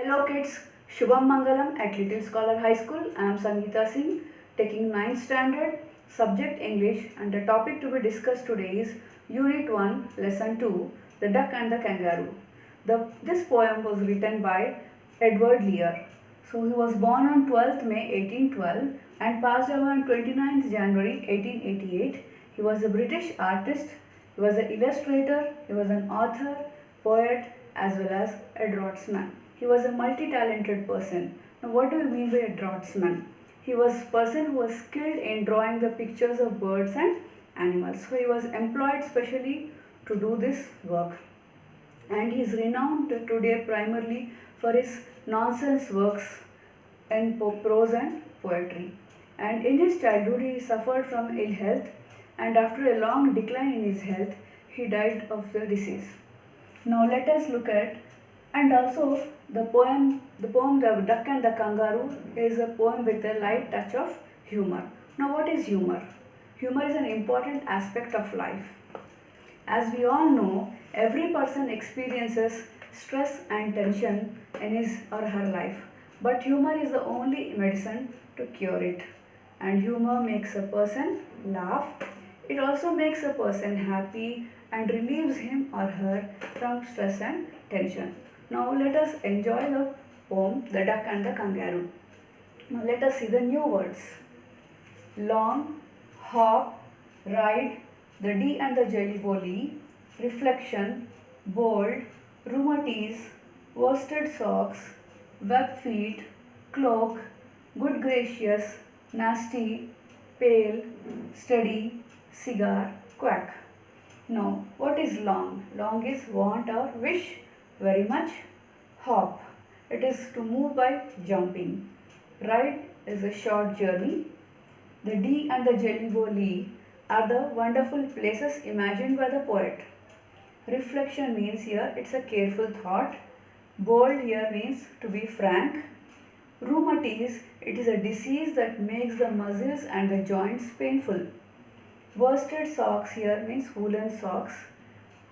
Hello kids, Shubham Mangalam at Little Scholar High School. I am Sangeeta Singh, taking 9th standard, subject English, and the topic to be discussed today is Unit 1, Lesson 2, The Duck and the Kangaroo. This poem was written by Edward Lear. So he was born on 12th May 1812 and passed away on 29th January 1888. He was a British artist, he was an illustrator, he was an author, poet, as well as a draughtsman. He was a multi-talented person. Now what do you mean by a draughtsman? He was a person who was skilled in drawing the pictures of birds and animals. So he was employed specially to do this work. And he is renowned today primarily for his nonsense works in prose and poetry. And in his childhood he suffered from ill health, and after a long decline in his health he died of the disease. Now let us look at, and also the poem The Duck and the Kangaroo is a poem with a light touch of humor. Now what is humor? Humor is an important aspect of life. As we all know, every person experiences stress and tension in his or her life, but humor is the only medicine to cure it. And humor makes a person laugh. It also makes a person happy and relieves him or her from stress and tension. Now let us enjoy the poem The Duck and the Kangaroo. Now let us see the new words. Long, hop, ride, the D and the jelly bolly, reflection, bold, rheumatiz, worsted socks, web feet, cloak, good gracious, nasty, pale, steady, cigar, quack. Now, what is long? Long is want or wish very much. Hop, it is to move by jumping. Ride is a short journey. The D and the jelly bolly are the wonderful places imagined by the poet. Reflection means here it's a careful thought. Bold here means to be frank. Rheumatiz, it is a disease that makes the muscles and the joints painful. Worsted socks here means woolen socks.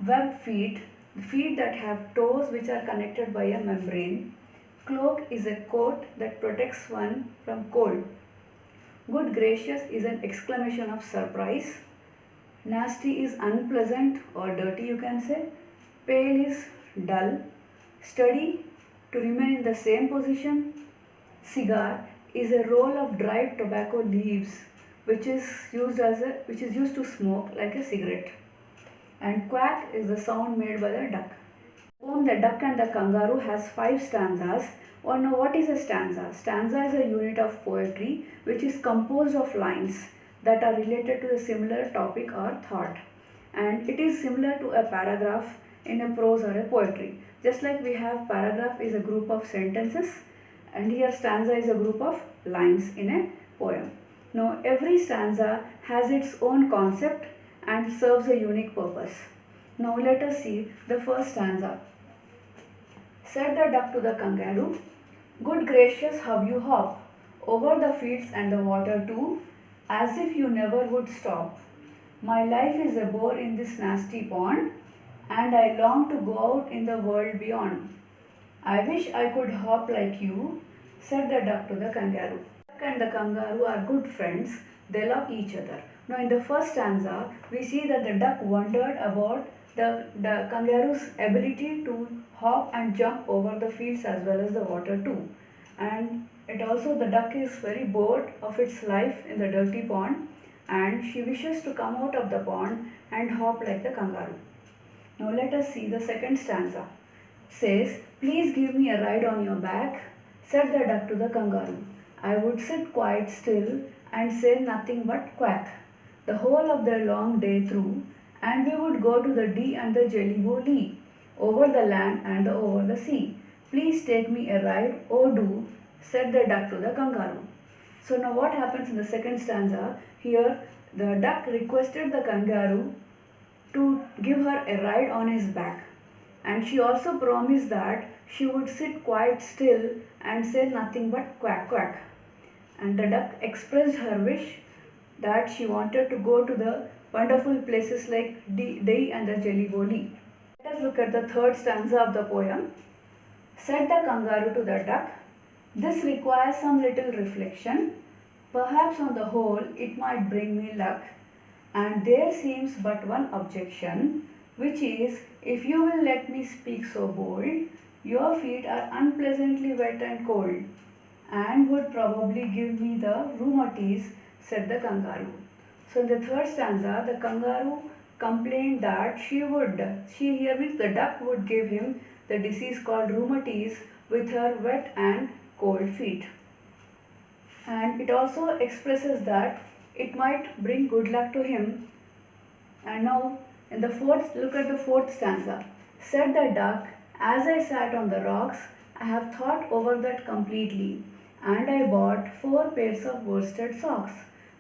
Web feet, the feet that have toes which are connected by a membrane. Cloak is a coat that protects one from cold. Good gracious is an exclamation of surprise. Nasty is unpleasant or dirty, you can say. Pale is dull. Steady, to remain in the same position. Cigar is a roll of dried tobacco leaves which is used to smoke like a cigarette. And quack is the sound made by the duck. The poem The Duck and the Kangaroo has 5 stanzas. Or now what is a stanza? Stanza is a unit of poetry which is composed of lines that are related to a similar topic or thought. And it is similar to a paragraph in a prose or a poetry. Just like we have paragraph is a group of sentences, and here stanza is a group of lines in a poem. Now every stanza has its own concept and serves a unique purpose. Now let us see the first stanza. Said the duck to the kangaroo, good gracious how you hop, over the fields and the water too, as if you never would stop. My life is a bore in this nasty pond, and I long to go out in the world beyond. I wish I could hop like you, said the duck to the kangaroo. The duck and the kangaroo are good friends, they love each other. Now in the first stanza, we see that the duck wondered about the kangaroo's ability to hop and jump over the fields as well as the water too. And the duck is very bored of its life in the dirty pond, and she wishes to come out of the pond and hop like the kangaroo. Now let us see the second stanza. Says, please give me a ride on your back, said the duck to the kangaroo. I would sit quite still and say nothing but quack the whole of the long day through, and we would go to the D and the jelly bolly, over the land and over the sea. Please take me a ride, oh do, said the duck to the kangaroo. So now what happens in the second stanza? Here the duck requested the kangaroo to give her a ride on his back, and she also promised that she would sit quite still and say nothing but quack quack. And the duck expressed her wish that she wanted to go to the wonderful places like D and the jelly bolly. Let us look at the third stanza of the poem. Said the kangaroo to the duck. This requires some little reflection. Perhaps on the whole it might bring me luck. And there seems but one objection, which is, if you will let me speak so bold, your feet are unpleasantly wet and cold, and would probably give me the rheumatiz, said the kangaroo. So in the third stanza, the kangaroo complained that she here means the duck would give him the disease called rheumatiz with her wet and cold feet. And it also expresses that it might bring good luck to him. And now in the fourth, look at the fourth stanza. Said the duck, as I sat on the rocks, I have thought over that completely, and I bought 4 pairs of worsted socks,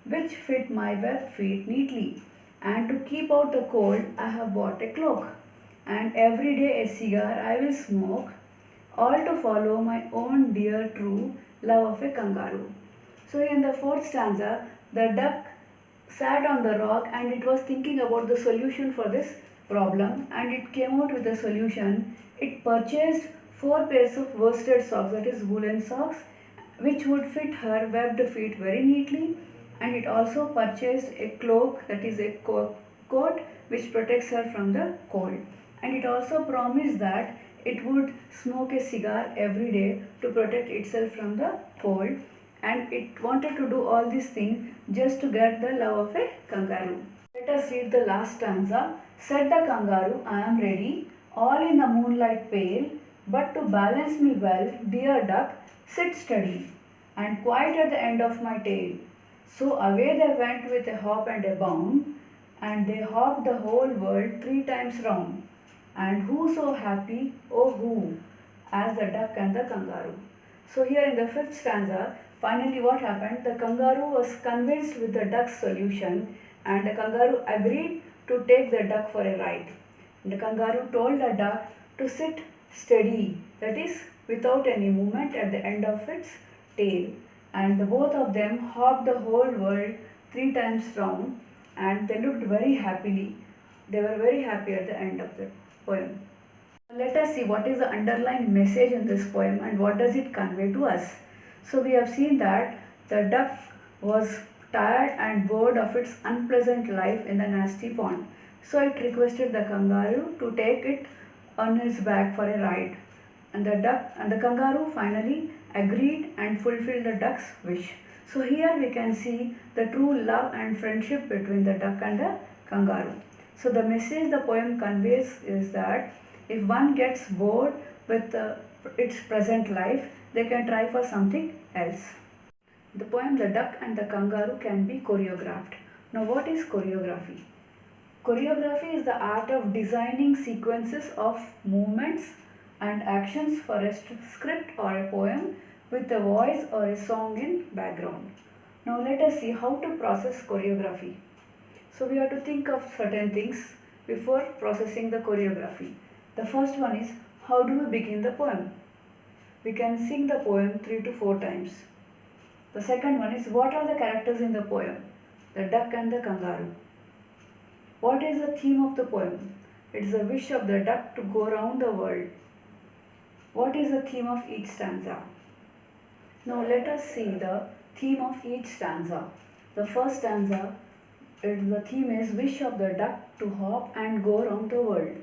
which fit my web feet neatly. And to keep out the cold, I have bought a cloak, and every day a cigar I will smoke, all to follow my own dear true love of a kangaroo. So in the fourth stanza, the duck sat on the rock and it was thinking about the solution for this problem, and it came out with a solution. It purchased 4 pairs of worsted socks, that is woolen socks, which would fit her webbed feet very neatly, and it also purchased a cloak, that is a coat which protects her from the cold, and it also promised that it would smoke a cigar every day to protect itself from the cold, and it wanted to do all these things just to get the love of a kangaroo. Let us read the last stanza. Said the kangaroo, I am ready, all in the moonlight pale, but to balance me well, dear duck, sit steady, and quite at the end of my tail. So away they went with a hop and a bound, and they hopped the whole world 3 times round. And who so happy, oh who, as the duck and the kangaroo. So here in the fifth stanza, finally what happened? The kangaroo was convinced with the duck's solution, and the kangaroo agreed to take the duck for a ride. And the kangaroo told the duck to sit steady, that is without any movement at the end of its tail. And the both of them hopped the whole world 3 times round, and they looked very happily. They were very happy at the end of the poem. Let us see what is the underlying message in this poem and what does it convey to us. So we have seen that the duck was tired and bored of its unpleasant life in the nasty pond. So it requested the kangaroo to take it on his back for a ride. And the kangaroo finally agreed and fulfilled the duck's wish. So here we can see the true love and friendship between the duck and the kangaroo. So the message the poem conveys is that if one gets bored with its present life, they can try for something else. The poem The Duck and the Kangaroo can be choreographed. Now what is choreography? Choreography is the art of designing sequences of movements and actions for a script or a poem with a voice or a song in background. Now let us see how to process choreography. So we have to think of certain things before processing the choreography. The first one is, how do we begin the poem? We can sing the poem 3 to 4 times. The second one is, what are the characters in the poem? The duck and the kangaroo. What is the theme of the poem? It is the wish of the duck to go round the world. What is the theme of each stanza? Now let us see the theme of each stanza. The first stanza, the theme is wish of the duck to hop and go round the world.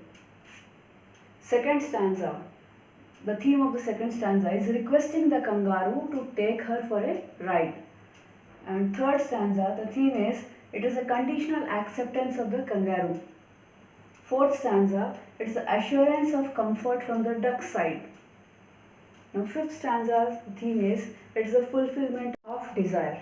Second stanza, the theme of the second stanza is requesting the kangaroo to take her for a ride. And third stanza, the theme is it is a conditional acceptance of the kangaroo. Fourth stanza, it is the assurance of comfort from the duck's side. Now fifth stanza's theme is it is the fulfillment of desire.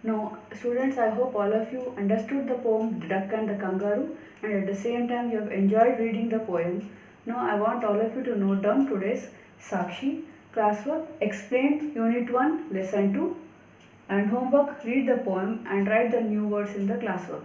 Now students, I hope all of you understood the poem The Duck and the Kangaroo, and at the same time you have enjoyed reading the poem. Now I want all of you to note down today's Sakshi classwork, explained Unit 1, Lesson 2, and homework, read the poem and write the new words in the classwork.